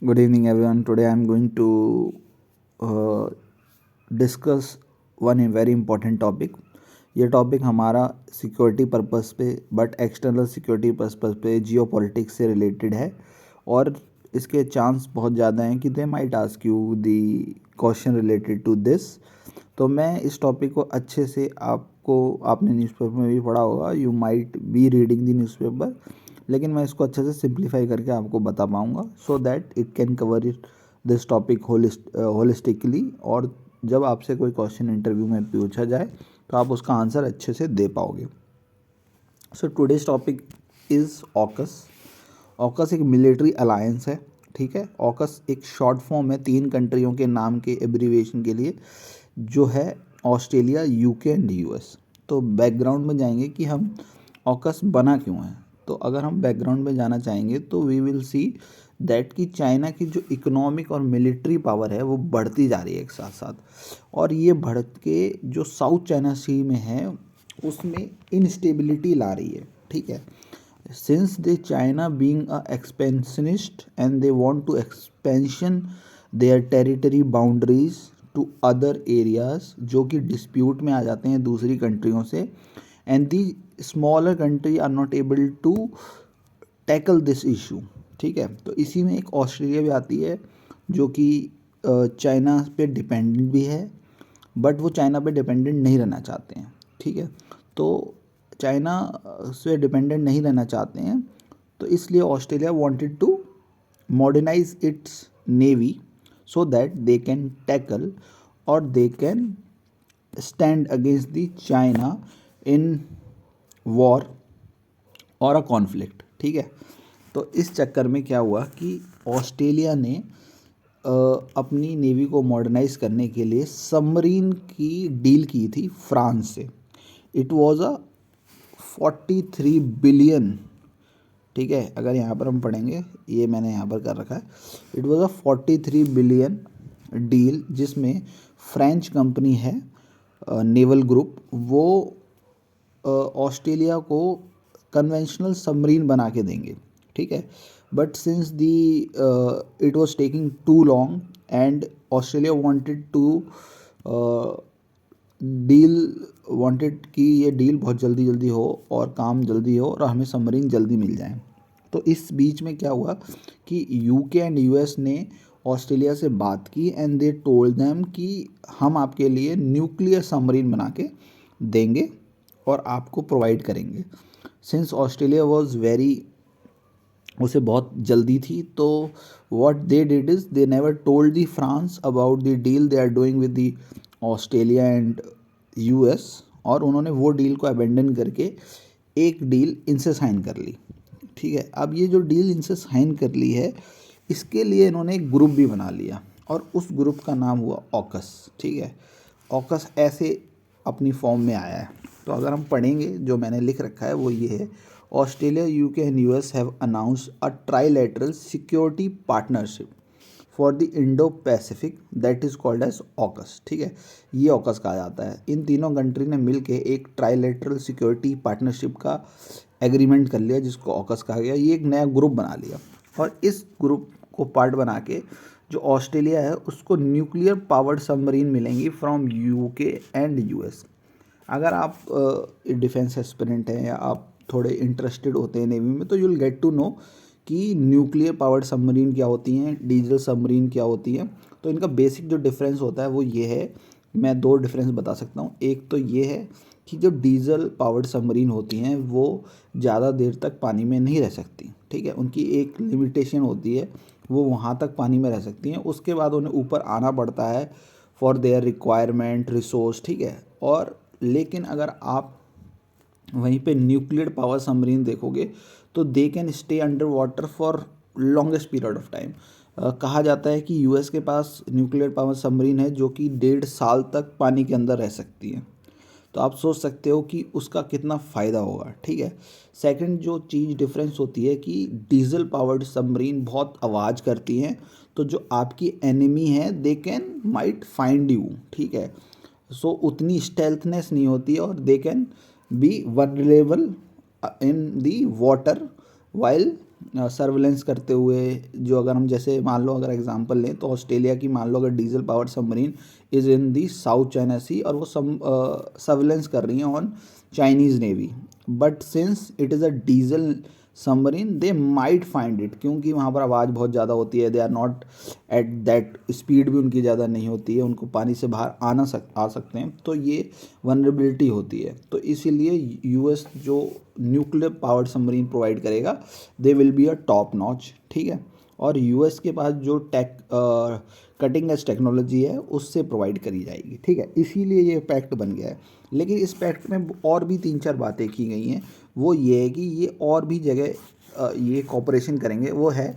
Good evening, everyone. Today I am going to uh, discuss one very important topic. ये topic हमारा security purpose पे but external security purpose पे जियो politics से related है और इसके चांस बहुत ज़्यादा हैं कि they might ask you the question related to this. तो मैं इस टॉपिक को अच्छे से आपने न्यूज़पेपर में भी पढ़ा होगा, you might be reading the newspaper, लेकिन मैं इसको अच्छे से सिंप्लीफाई करके आपको बता पाऊँगा so that it can cover it this topic holistically. और जब आपसे कोई क्वेश्चन इंटरव्यू में पूछा जाए तो आप उसका आंसर अच्छे से दे पाओगे। So today's topic is AUKUS. AUKUS एक मिलिट्री अलायंस है, ठीक है। ऑकस एक शॉर्ट फॉर्म है 3 कंट्रियों के नाम के एब्रीविएशन के लिए, जो है ऑस्ट्रेलिया, यूके एंड यूएस। तो बैकग्राउंड में जाएंगे कि हम ऑकस बना क्यों है। तो अगर हम बैकग्राउंड में जाना चाहेंगे तो वी विल सी दैट कि चाइना की जो इकोनॉमिक और मिलिट्री पावर है वो बढ़ती जा रही है एक साथ साथ, और ये बढ़ के जो साउथ चाइना सी में है उसमें इंस्टेबिलिटी ला रही है, ठीक है। Since they China being a expansionist and they want to expansion their territory boundaries to other areas जो कि डिस्प्यूट में आ जाते हैं दूसरी कंट्रियों से, and the smaller country are not able to tackle this issue, ठीक है। तो इसी में एक ऑस्ट्रेलिया भी आती है जो कि चाइना पे डिपेंडेंट भी है, बट वो चाइना पे डिपेंडेंट नहीं रहना चाहते हैं, ठीक है। तो चाइना से डिपेंडेंट नहीं रहना चाहते हैं, तो इसलिए Australia wanted to modernise its navy so that they can tackle or they can stand against the China in war or a conflict, ठीक है। तो इस चक्कर में क्या हुआ कि ऑस्ट्रेलिया ने अपनी नेवी को मॉडर्नाइज करने के लिए सबमरीन की डील की थी फ्रांस से। इट वाज अ 43 बिलियन, ठीक है। अगर यहाँ पर हम पढ़ेंगे, ये मैंने यहाँ पर कर रखा है, it was a 43 billion deal जिसमें फ्रेंच कंपनी है नेवल ग्रुप, वो ऑस्ट्रेलिया को कन्वेंशनल सबमरीन बना के देंगे, ठीक है। But since the it was taking too long and Australia wanted to deal wanted कि ये डील बहुत जल्दी जल्दी हो और काम जल्दी हो और हमें सबमरीन जल्दी मिल जाए। तो इस बीच में क्या हुआ कि यूके एंड यूएस ने ऑस्ट्रेलिया से बात की एंड दे टोल्ड देम कि हम आपके लिए न्यूक्लियर सबमरीन बना के देंगे और आपको प्रोवाइड करेंगे। सिंस ऑस्ट्रेलिया वॉज वेरी, उसे बहुत जल्दी थी, तो what they did is they never told the France about the deal they are doing with the Australia and US, और उन्होंने वो डील को अबेंडन करके एक डील इनसे साइन कर ली, ठीक है। अब ये जो डील इनसे साइन कर ली है, इसके लिए इन्होंने एक ग्रुप भी बना लिया और उस ग्रुप का नाम हुआ ऑकस, ठीक है। ऑकस ऐसे अपनी फॉर्म में आया है। तो अगर हम पढ़ेंगे, जो मैंने लिख रखा है वो ये है, Australia, UK and US have announced a trilateral security partnership for the Indo Pacific that is called as AUKUS, ठीक है। ये ऑकस कहा जाता है। इन तीनों कंट्री ने मिलके एक ट्राइलेटरल सिक्योरिटी पार्टनरशिप का एग्रीमेंट कर लिया जिसको ऑकस कहा गया। ये एक नया ग्रुप बना लिया और इस ग्रुप को पार्ट बना के जो ऑस्ट्रेलिया है उसको न्यूक्लियर पावर्ड सबमरीन मिलेंगी फ्रॉम यूके एंड यूएस। अगर आप डिफेंस एस्पिरेंट हैं या आप थोड़े इंटरेस्टेड होते हैं नेवी में, तो you will get to know कि न्यूक्लियर पावर्ड सबमरीन क्या होती हैं, डीजल सबमरीन क्या होती हैं। तो इनका बेसिक जो डिफरेंस होता है वो ये है, मैं 2 डिफरेंस बता सकता हूँ। एक तो ये है कि जो डीजल पावर्ड सबमरीन होती हैं वो ज़्यादा देर तक पानी में नहीं रह सकती, ठीक है। उनकी एक लिमिटेशन होती है, वो वहाँ तक पानी में रह सकती हैं, उसके बाद उन्हें ऊपर आना पड़ता है फॉर देयर रिक्वायरमेंट रिसोर्स, ठीक है। और लेकिन अगर आप वहीं पे न्यूक्लियर पावर सबमरीन देखोगे तो they can stay under water for longest period of time. कहा जाता है कि यूएस के पास न्यूक्लियर पावर सबमरीन है जो कि 1.5 साल तक पानी के अंदर रह सकती है। तो आप सोच सकते हो कि उसका कितना फ़ायदा होगा, ठीक है। सेकंड जो चीज़ डिफरेंस होती है कि डीजल पावर्ड सबमरीन बहुत आवाज़ करती हैं, तो जो आपकी एनिमी है they can might find you, ठीक है। सो उतनी स्टेल्थनेस नहीं होती है और they can be vulnerable in the water while surveillance करते हुए, जो अगर हम जैसे मान लो अगर एग्जांपल लें तो ऑस्ट्रेलिया की मान लो अगर diesel powered submarine is in the South China Sea और वो सर्विलेंस कर रही हैं on Chinese navy, but since it is a diesel submarine they might find it, क्योंकि वहाँ पर आवाज़ बहुत ज़्यादा होती है, they are not at that speed भी उनकी ज़्यादा नहीं होती है, उनको पानी से बाहर आ सकते हैं, तो ये वनरेबिलिटी होती है। तो इसीलिए यूएस जो न्यूक्लियर पावर्ड सबमरीन प्रोवाइड करेगा they will be a top notch, ठीक है। और यूएस के पास जो कटिंग एज टेक्नोलॉजी है उससे प्रोवाइड करी जाएगी, ठीक है। इसीलिए ये पैक्ट बन गया है। लेकिन इस पैक्ट में और भी 3-4 बातें की गई हैं, वो ये है कि ये और भी जगह ये कॉपरेशन करेंगे। वो है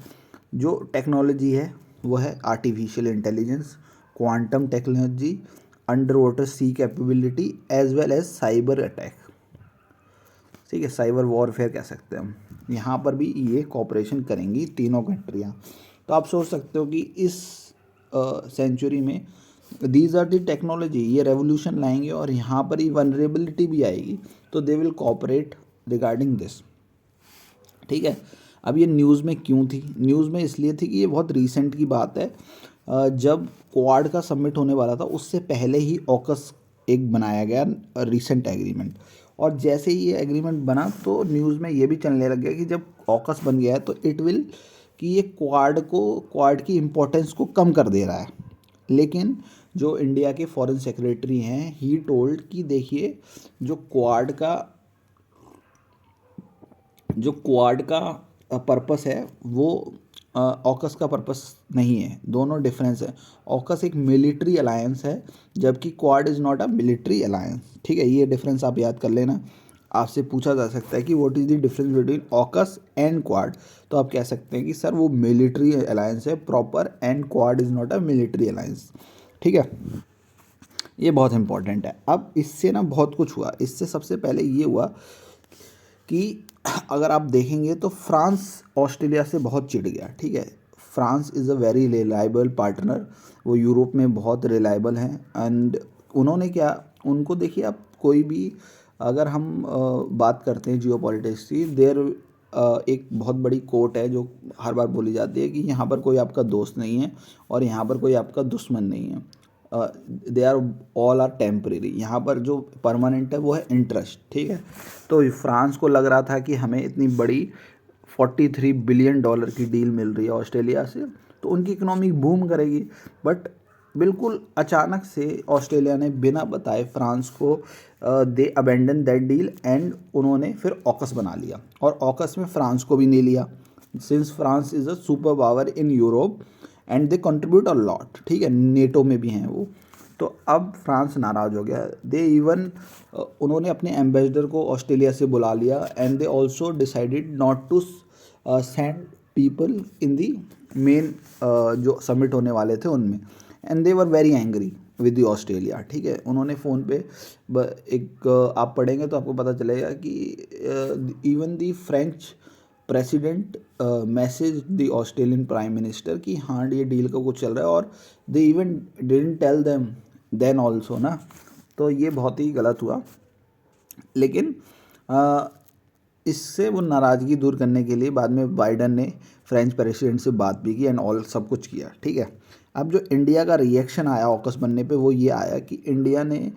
जो टेक्नोलॉजी है, वो है artificial intelligence, quantum technology, underwater sea capability as well as cyber attack, ठीक है, साइबर वॉरफेयर कह सकते हैं हम। यहाँ पर भी ये कॉपरेशन करेंगी तीनों कंट्रियाँ। तो आप सोच सकते हो कि इस सेंचुरी में दीज आर दी टेक्नोलॉजी, ये रेवोल्यूशन लाएंगे और यहाँ पर ही वनरेबिलिटी भी आएगी, तो they will cooperate regarding this, ठीक है। अब ये न्यूज़ में क्यों थी? न्यूज़ में इसलिए थी कि ये बहुत रीसेंट की बात है। जब क्वाड का समिट होने वाला था उससे पहले ही ऑकस एक बनाया गया रीसेंट एग्रीमेंट, और जैसे ही ये एग्रीमेंट बना तो न्यूज़ में ये भी चलने लग गया कि जब ऑकस बन गया है तो इट विल कि ये क्वाड की इम्पोर्टेंस को कम कर दे रहा है। लेकिन जो इंडिया के फॉरेन सेक्रेटरी हैं ही टोल्ड कि देखिए जो क्वाड का पर्पस है वो ऑकस का पर्पस नहीं है, दोनों डिफरेंस है। ऑकस एक मिलिट्री अलायंस है जबकि quad is not a military alliance, ठीक है। ये डिफरेंस आप याद कर लेना। आपसे पूछा जा सकता है कि what is the difference between AUKUS and quad, तो आप कह सकते हैं कि सर वो मिलिट्री अलायंस है proper and quad is not a military alliance, ठीक है। ये बहुत इंपॉर्टेंट है। अब इससे ना बहुत कुछ हुआ। इससे सबसे पहले ये हुआ कि अगर आप देखेंगे तो फ्रांस ऑस्ट्रेलिया से बहुत चिढ़ गया, ठीक है। France is a very reliable partner, वो यूरोप में बहुत रिलायबल हैं। एंड उन्होंने क्या, उनको देखिए आप कोई भी अगर हम बात करते हैं जियो पॉलिटिक्स की, देर एक बहुत बड़ी कोट है जो हर बार बोली जाती है कि यहाँ पर कोई आपका दोस्त नहीं है और यहाँ पर कोई आपका दुश्मन नहीं है, they are all are temporary. यहाँ पर जो परमानेंट है वो है इंटरेस्ट, ठीक है। तो फ्रांस को लग रहा था कि हमें इतनी बड़ी $43 बिलियन की डील मिल रही है ऑस्ट्रेलिया से, तो उनकी इकोनॉमी बूम करेगी। बट बिल्कुल अचानक से ऑस्ट्रेलिया ने बिना बताए फ्रांस को दे अबेंडन दैट डील एंड उन्होंने फिर ऑकस बना लिया, और ऑकस में फ्रांस को भी नहीं लिया since France is a super power in Europe and they contribute a lot, ठीक है, नेटो में भी हैं वो। तो अब फ्रांस नाराज़ हो गया, दे इवन उन्होंने अपने एम्बेसडर को ऑस्ट्रेलिया से बुला लिया and they also decided not to send people in the main जो समिट होने वाले थे उनमें, and they were very angry with the Australia, ठीक है। उन्होंने फ़ोन पे एक आप पढ़ेंगे तो आपको पता चलेगा कि even the French president message the Australian prime minister कि हाँ ये डील का कुछ चल रहा है, और they even didn't tell them then also ना। तो ये बहुत ही गलत हुआ। लेकिन इससे वो नाराज़गी दूर करने के लिए बाद में बाइडन ने फ्रेंच प्रेसिडेंट से बात भी की एंड ऑल सब कुछ किया, ठीक है। अब जो इंडिया का रिएक्शन आया ऑकस बनने पे वो ये आया कि इंडिया ने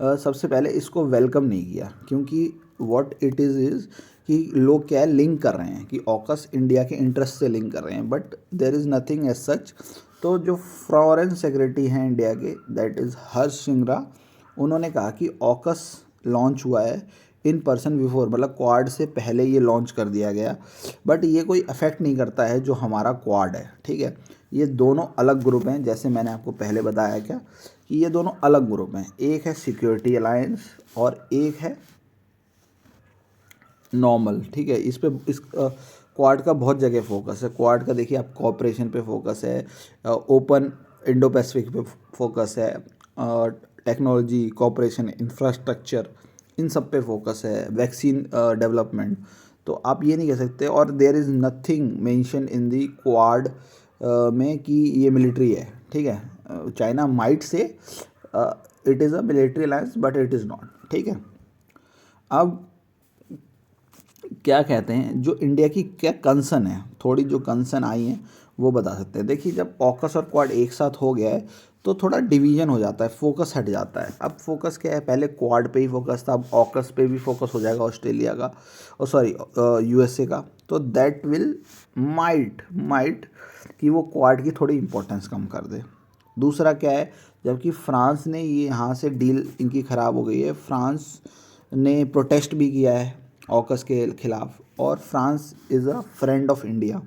सबसे पहले इसको वेलकम नहीं किया, क्योंकि व्हाट इट इज़ कि लोग क्या लिंक कर रहे हैं कि ऑकस इंडिया के इंटरेस्ट से लिंक कर रहे हैं, but there is nothing as such. तो जो फॉरेन सेक्रेटरी हैं इंडिया के दैट इज़ हर्ष श्रृंगला, उन्होंने कहा कि ऑकस लॉन्च हुआ है इन पर्सन बिफोर, मतलब क्वाड से पहले ये लॉन्च कर दिया गया, बट ये कोई अफेक्ट नहीं करता है जो हमारा क्वाड है, ठीक है। ये दोनों अलग ग्रुप हैं, जैसे मैंने आपको पहले बताया क्या कि ये दोनों अलग ग्रुप हैं, एक है सिक्योरिटी अलायंस और एक है नॉर्मल, ठीक है। इस क्वाड का बहुत जगह फोकस है। क्वाड का देखिए आप कॉपरेशन पे फोकस है, ओपन इंडो पैसिफिक पे फोकस है, टेक्नोलॉजी कॉपरेशन, इंफ्रास्ट्रक्चर, इन सब पे फोकस है, वैक्सीन डेवलपमेंट। तो आप ये नहीं कह सकते, और there is nothing mention in the Quad में कि ये मिलिट्री है, ठीक है। China might say it is a military alliance but it is not, ठीक है। अब क्या कहते हैं, जो इंडिया की क्या कंसर्न है, थोड़ी जो कंसर्न आई हैं वो बता सकते हैं। देखिए, जब ऑकस और क्वाड एक साथ हो गया है तो थोड़ा डिवीजन हो जाता है, फोकस हट जाता है। अब फोकस क्या है, पहले क्वाड पे ही फोकस था, अब ऑकस पे भी फोकस हो जाएगा ऑस्ट्रेलिया का, और सॉरी यूएसए का। तो दैट विल माइट कि वो क्वाड की थोड़ी इंपॉर्टेंस कम कर दे। दूसरा क्या है, जबकि फ्रांस ने ये यहाँ से डील इनकी ख़राब हो गई है, फ्रांस ने प्रोटेस्ट भी किया है ऑकस के खिलाफ, और France is a friend of India,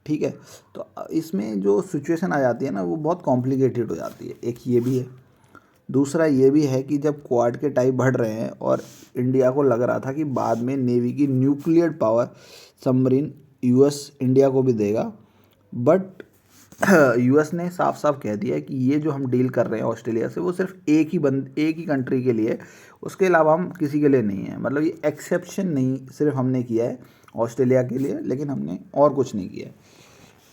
ठीक है। तो इसमें जो सिचुएशन आ जाती है ना, वो बहुत कॉम्प्लिकेटेड हो जाती है, एक ये भी है। दूसरा ये भी है कि जब क्वाड के टाइप बढ़ रहे हैं और इंडिया को लग रहा था कि बाद में नेवी की nuclear power submarine US India को भी देगा, बट यूएस ने साफ साफ कह दिया है कि ये जो हम डील कर रहे हैं ऑस्ट्रेलिया से, वो सिर्फ एक ही कंट्री के लिए, उसके अलावा हम किसी के लिए नहीं है। मतलब ये एक्सेप्शन नहीं सिर्फ हमने किया है ऑस्ट्रेलिया के लिए, लेकिन हमने और कुछ नहीं किया है।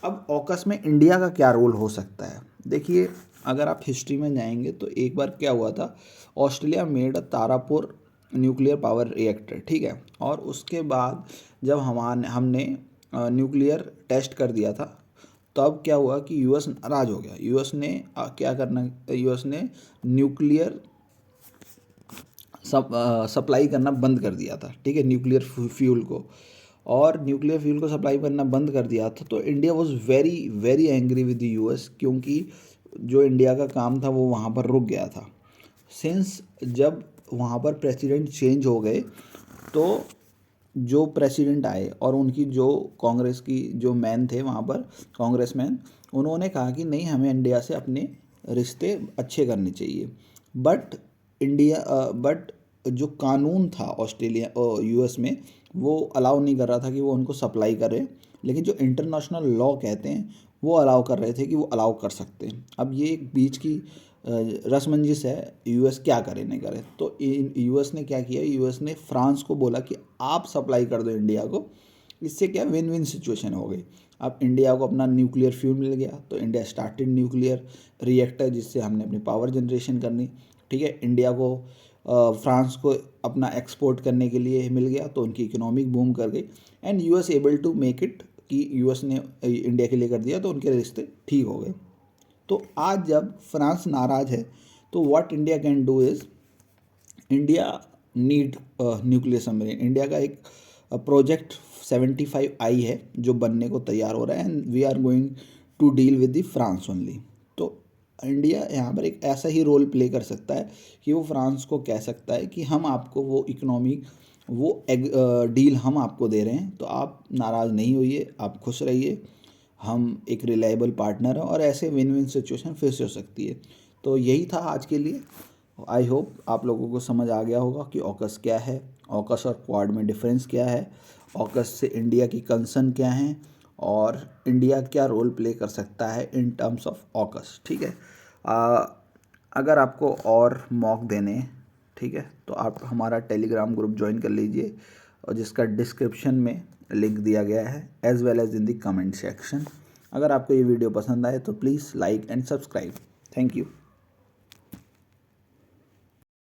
अब ऑकस में इंडिया का क्या रोल हो सकता है? देखिए, अगर आप हिस्ट्री में जाएंगे तो एक बार क्या हुआ था, Australia made a Tarapur nuclear power reactor, ठीक है। और उसके बाद जब हमने न्यूक्लियर टेस्ट कर दिया था, तब क्या हुआ कि यूएस नाराज़ हो गया। यूएस ने क्या करना, यूएस ने न्यूक्लियर सप्लाई करना बंद कर दिया था, ठीक है, न्यूक्लियर फ्यूल को। और न्यूक्लियर फ्यूल को सप्लाई करना बंद कर दिया था, तो India was very very angry with the US, क्योंकि जो इंडिया का काम था वो वहाँ पर रुक गया था। सिंस जब वहाँ पर प्रेसिडेंट चेंज हो गए, तो जो प्रेसिडेंट आए और उनकी जो कांग्रेस की जो मैन थे वहाँ पर, कांग्रेसमैन, उन्होंने कहा कि नहीं, हमें इंडिया से अपने रिश्ते अच्छे करने चाहिए। बट जो कानून था ऑस्ट्रेलिया और यूएस में, वो अलाउ नहीं कर रहा था कि वो उनको सप्लाई करे, लेकिन जो इंटरनेशनल लॉ कहते हैं वो अलाउ कर रहे थे कि वो अलाउ कर सकते हैं। अब ये एक बीच की रसमंजिश है, यूएस क्या करे नहीं करे। तो यूएस ने क्या किया, यूएस ने फ्रांस को बोला कि आप सप्लाई कर दो इंडिया को। इससे क्या विन विन सिचुएशन हो गई। अब इंडिया को अपना न्यूक्लियर फ्यूल मिल गया, तो इंडिया स्टार्टेड न्यूक्लियर रिएक्टर, जिससे हमने अपनी पावर जनरेशन करनी, ठीक है। इंडिया को फ्रांस को अपना एक्सपोर्ट करने के लिए मिल गया, तो उनकी इकोनॉमिक बूम कर गई। And US able to make it कि यूएस ने इंडिया के लिए कर दिया, तो उनके रिश्ते ठीक हो गए। तो आज जब फ्रांस नाराज़ है, तो what India can do is, India need nuclear submarine. India का एक प्रोजेक्ट 75 आई है जो बनने को तैयार हो रहा है, and we are going to deal with the France only. तो इंडिया यहाँ पर एक ऐसा ही रोल प्ले कर सकता है कि वो फ्रांस को कह सकता है कि हम आपको वो इकोनॉमिक वो डील हम आपको दे रहे हैं, तो आप नाराज़ नहीं होइए, आप खुश रहिए, हम एक रिलायबल पार्टनर हैं, और ऐसे विन विन सिचुएशन फिर से हो सकती है। तो यही था आज के लिए। आई होप आप लोगों को समझ आ गया होगा कि ऑकस क्या है, ऑकस और क्वाड में डिफरेंस क्या है, ऑकस से इंडिया की कंसर्न क्या हैं, और इंडिया क्या रोल प्ले कर सकता है इन टर्म्स ऑफ ऑकस, ठीक है। अगर आपको और मॉक देने, ठीक है, तो आप हमारा टेलीग्राम ग्रुप ज्वाइन कर लीजिए, और जिसका डिस्क्रिप्शन में लिंक दिया गया है, as well as in the comment section. अगर आपको ये वीडियो पसंद आए तो please like and subscribe. Thank you.